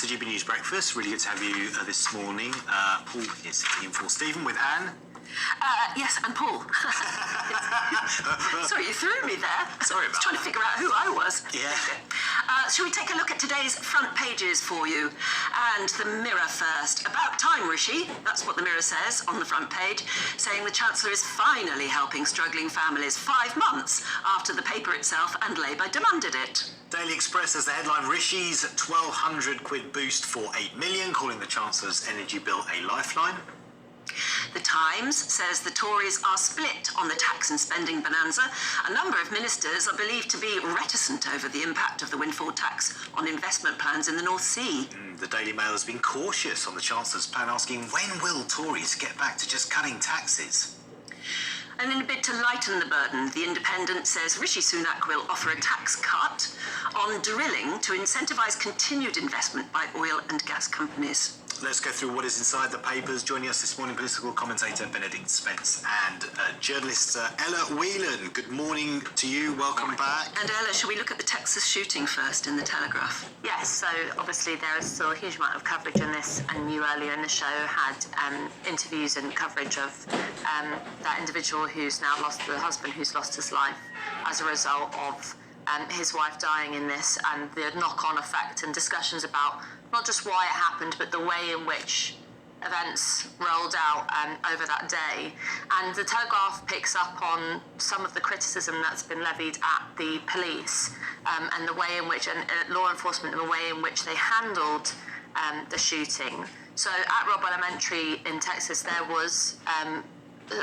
GB News Breakfast. Really good to have you this morning. Paul is sitting in for Stephen with Anne. Yes, and Paul. Sorry, you threw me there. Sorry about that. I was trying to figure out who I was. Yeah. Shall we take a look at today's front pages for you? And the Mirror first. About time, Rishi. That's what the Mirror says on the front page, saying the Chancellor is finally helping struggling families 5 months after the paper itself and Labour demanded it. Daily Express has the headline, Rishi's 1,200 quid boost for 8 million, calling the Chancellor's energy bill a lifeline. The Times says the Tories are split on the tax and spending bonanza. A number of ministers are believed to be reticent over the impact of the windfall tax on investment plans in the North Sea. The Daily Mail has been cautious on the Chancellor's plan, asking when will Tories get back to just cutting taxes? And in a bid to lighten the burden, The Independent says Rishi Sunak will offer a tax cut on drilling to incentivise continued investment by oil and gas companies. Let's go through what is inside the papers. Joining us this morning, political commentator Benedict Spence and journalist Ella Whelan. Good morning to you. Welcome back. And Ella, shall we look at the Texas shooting first in the Telegraph? Yes, so obviously there is still a huge amount of coverage on this, and you earlier in the show had interviews and coverage of that individual who's now lost, the husband who's lost his life as a result of his wife dying in this, and the knock-on effect and discussions about not just why it happened, but the way in which events rolled out over that day. And the Telegraph picks up on some of the criticism that's been levied at the police and the way in which, and law enforcement, and the way in which they handled the shooting. So at Robb Elementary in Texas, there was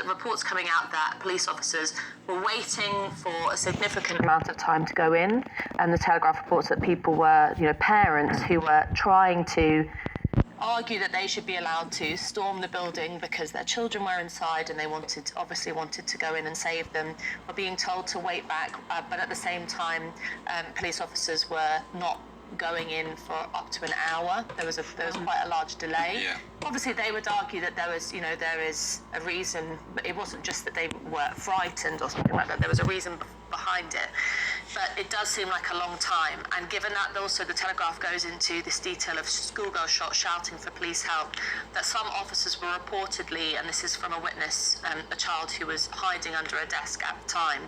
reports coming out that police officers were waiting for a significant amount of time to go in, and the Telegraph reports that people were, parents who were trying to argue that they should be allowed to storm the building because their children were inside and they obviously wanted to go in and save them, were being told to wait back, but at the same time, police officers were not going in for up to an hour. There was quite a large delay. Yeah. Obviously, they would argue that there is a reason, but it wasn't just that they were frightened or something like that. There was a reason behind it. But it does seem like a long time. And given that also the Telegraph goes into this detail of schoolgirl shots shouting for police help, that some officers were reportedly, and this is from a witness, a child who was hiding under a desk at the time,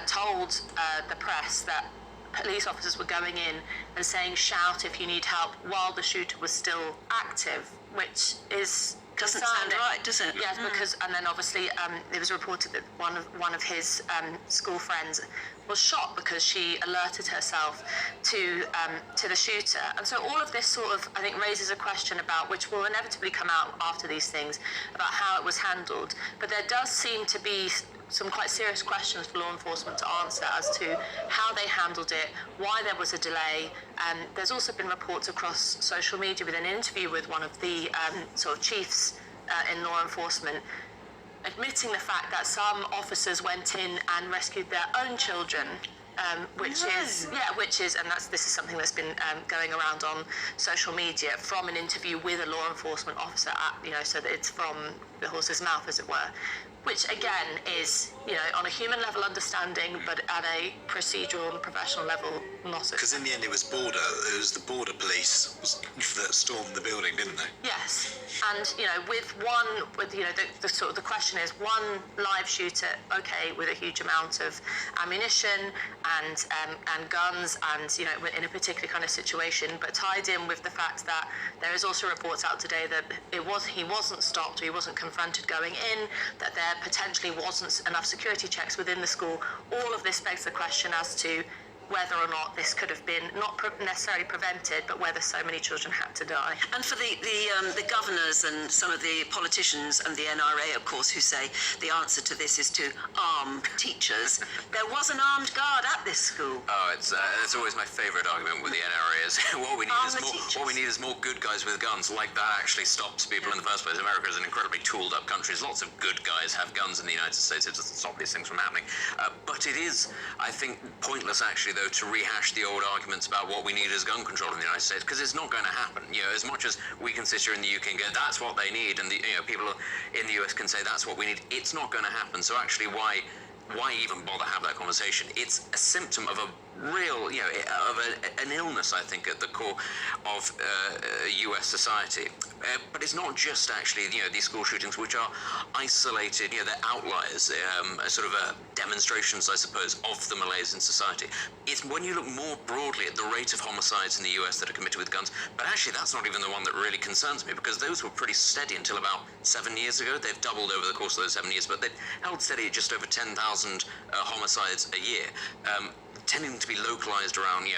told the press that police officers were going in and saying, shout if you need help, while the shooter was still active, which is Doesn't sound right, does it? Yes, because, and then obviously it was reported that one of his school friends was shot because she alerted herself to the shooter. And so all of this sort of, I think, raises a question about, which will inevitably come out after these things, about how it was handled. But there does seem to be some quite serious questions for law enforcement to answer as to how they handled it, why there was a delay. There's also been reports across social media with an interview with one of the sort of chiefs in law enforcement, admitting the fact that some officers went in and rescued their own children, which is, and this is something that's been going around on social media from an interview with a law enforcement officer, so that it's from the horse's mouth, as it were. Which again is, on a human level understanding, but at a procedural and professional level, not so. Because in the end it was the border police that stormed the building, didn't they? Yes, and the question is one live shooter, okay, with a huge amount of ammunition and guns, and in a particular kind of situation, but tied in with the fact that there is also reports out today that he wasn't stopped, or he wasn't confronted going in, that there potentially wasn't enough security checks within the school. All of this begs the question as to whether or not this could have been not necessarily prevented, but whether so many children had to die. And for the governors and some of the politicians and the NRA, of course, who say the answer to this is to arm teachers, there was an armed guard at this school. Oh, it's always my favourite argument with the NRA is what we need is more good guys with guns. Like that actually stops people in the first place. America is an incredibly tooled up country. Lots of good guys have guns in the United States. It doesn't stop these things from happening. But it is, I think, pointless actually though to rehash the old arguments about what we need is gun control in the United States, because it's not going to happen. As much as we can sit here in the UK and go, that's what they need, and people in the US can say that's what we need, it's not going to happen. So actually, why even bother have that conversation? It's a symptom of a real, of an illness, I think, at the core of U.S. society. But it's not just actually, these school shootings, which are isolated, they're outliers, sort of demonstrations, I suppose, of the malaise in society. It's when you look more broadly at the rate of homicides in the U.S. that are committed with guns, but actually that's not even the one that really concerns me, because those were pretty steady until about 7 years ago. They've doubled over the course of those 7 years, but they've held steady at just over 10,000 homicides a year. Tending to be localized around,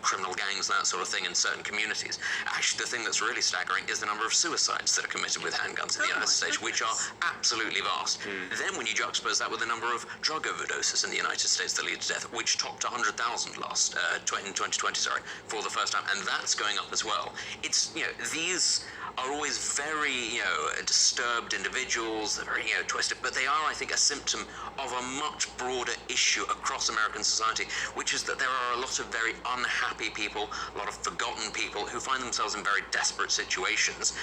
criminal gangs, that sort of thing in certain communities. Actually, the thing that's really staggering is the number of suicides that are committed with handguns in the United States, which are absolutely vast. Then when you juxtapose that with the number of drug overdoses in the United States that lead to death, which topped 100,000 in 2020, for the first time, and that's going up as well. It's, these are always very, disturbed individuals, they're very, twisted, but they are, I think, a symptom of a much broader issue across American society, which is that there are a lot of very unhappy people, a lot of forgotten people who find themselves in very desperate situations.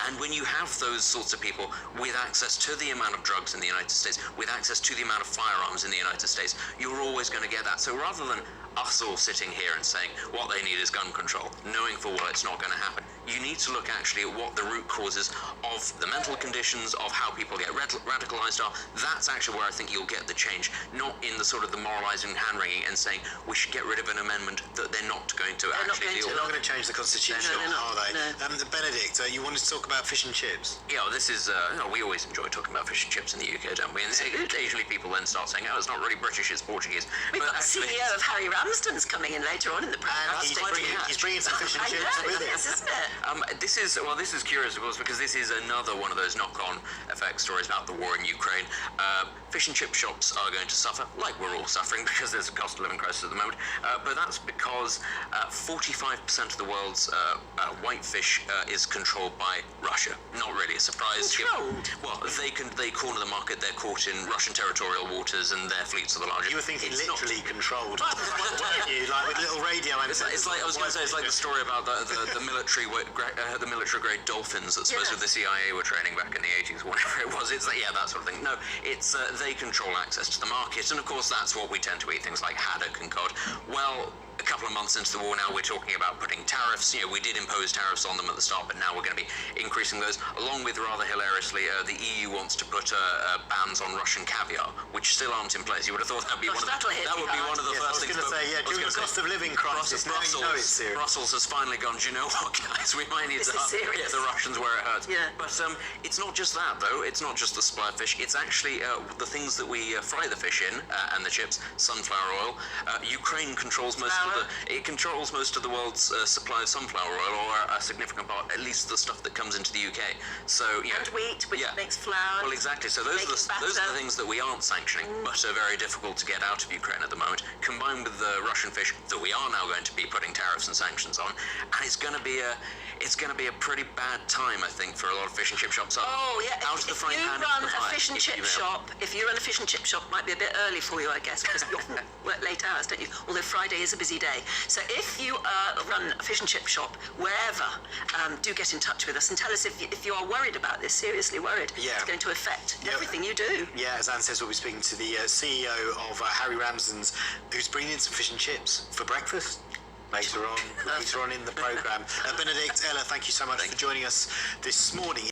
And when you have those sorts of people with access to the amount of drugs in the United States, with access to the amount of firearms in the United States, you're always going to get that. So rather than us all sitting here and saying what they need is gun control, knowing full well it's not going to happen, you need to look actually at what the root causes of the mental conditions, of how people get radicalized are. That's actually where I think you'll get the change, not in the sort of the moralizing hand-wringing and saying we should get rid of an amendment that they're not going to actually deal with. They're not going to change the Constitution, are they? No. Benedict, you wanted to talk about fish and chips? Yeah, this is, we always enjoy talking about fish and chips in the UK, don't we? And occasionally people then start saying, it's not really British, it's Portuguese. We've got the CEO of Harry Ramsden's coming in later on in the program. He's bringing some fish and chips with him. Isn't it? This is curious, of course, because this is another one of those knock-on effect stories about the war in Ukraine. Fish and chip shops are going to suffer, like we're all suffering, because there's a cost of living crisis at the moment. But that's because 45% of the world's white fish is controlled by Russia. Not really a surprise. Controlled? Well, they corner the market. They're caught in Russian territorial waters, and their fleets are the largest. You were thinking literally controlled, weren't you? Like with little radio antennas. It's like I was going to say. It's like the story about the military grade dolphins that supposedly the CIA were training back in the 80s, whatever it was. It's like, that sort of thing. No, it's they control access to the market, and of course that's what we tend to eat, things like haddock and cod. Well, a couple of months into the war now, we're talking about putting tariffs. We did impose tariffs on them at the start, but now we're going to be increasing those. Along with, rather hilariously, the EU wants to put bans on Russian caviar, which still aren't in place. You would have thought that would be one of the first things. During the cost of living crisis, Brussels has finally gone, do you know what, guys, we might need to hit the Russians where it hurts. Yeah. But it's not just that, though. It's not just the supply of fish. It's actually the things that we fry the fish in, and the chips, sunflower oil. Ukraine controls most of the world's supply of sunflower oil, or a significant part, at least the stuff that comes into the UK. So, and wheat, which makes flour. Well, exactly. So those are the things that we aren't sanctioning, but are very difficult to get out of Ukraine at the moment, combined with the Russian fish that we are now going to be putting tariffs and sanctions on. And it's going to be a pretty bad time, I think, for a lot of fish and chip shops. If you run a fish and chip shop, might be a bit early for you, I guess, because you often work late hours, don't you? Although Friday is a busy day. So if you run a fish and chip shop wherever, do get in touch with us and tell us if you are worried about this, seriously worried. It's going to affect everything you do. Yeah, as Anne says, we'll be speaking to the CEO of Harry Ramsden's, who's bringing in some fish and chips for breakfast. Later on in the programme. Benedict, Ella, thank you so much for joining us this morning.